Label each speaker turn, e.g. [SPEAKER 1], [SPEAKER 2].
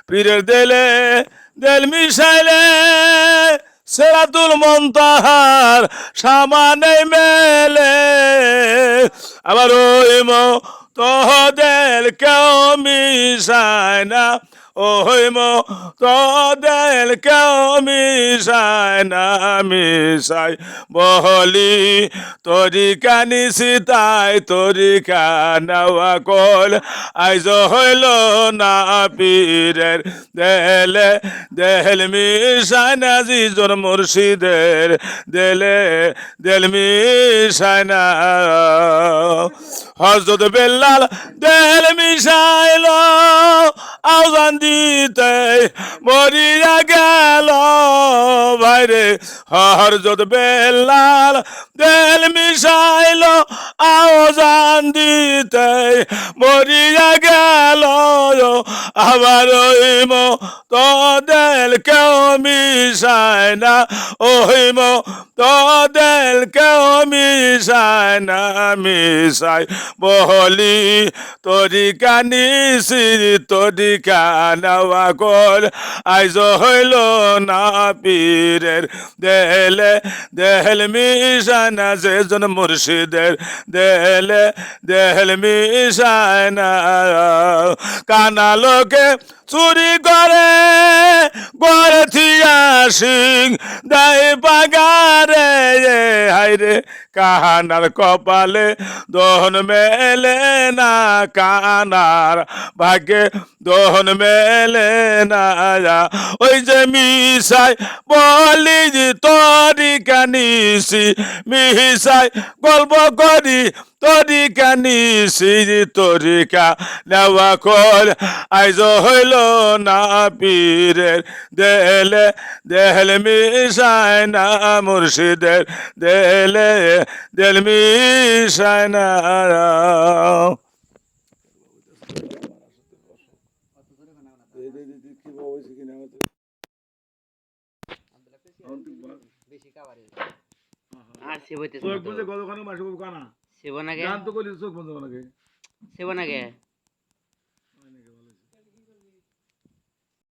[SPEAKER 1] পীরের দেলে দেল মিশাইলে সেরাতুল মন্তাহার সামানে মেলে আবার ওই মো তোদের কেউ মিশায় না ওই মো তোদের কেউ মিশায় না মিশাই বহলি তরিকা নিশিতাই তরিকা নেওয়া কল আইজ হইল না পীরের দেলে দেল মিশায় না জিজোর মুর্শিদের দেলে দেল মিশায় না হযরত বেলাল দেল মিশাইল আওজান দিতে মরিয়া গেল ভাইরে হযরত বেলাল দেল মিশাইল আওজান দিতে মরিয়া গেল আবার ওইম তো দেল কেউ মিশায় না ওইম তো দেল কেউ মিশায় না মিশাই বহলি তরিকা নিশি তরিকা নেওয়া কল আইজ হইল না পীরের দেলে দেল মিশায় না যেজন মুর্শিদের দেলে দেল মিশায় না কানা লোকে চুরি করে গড়ে থিয়া সিং দাই বাগারে হাইরে কাহানার কপালে দহন মেলে না কানার ভাগ্যে দহন মেলে না ওই যে মিশাই বলি তরিকা নিশি মিশাই গল্প করি তরিকা নিশি তরিকা নেওয়া কল আইজ হইল না পীরের দেলে দেল মিশায় না মুর্শিদের দেলে দেল মিশায় না
[SPEAKER 2] আর সেব হইতেছে
[SPEAKER 1] চোখ বুঝে কতখানি মাসে কানা
[SPEAKER 2] সেব নাগে
[SPEAKER 1] গান তো করি চোখ বন্ধ নাকি
[SPEAKER 2] সেব নাগে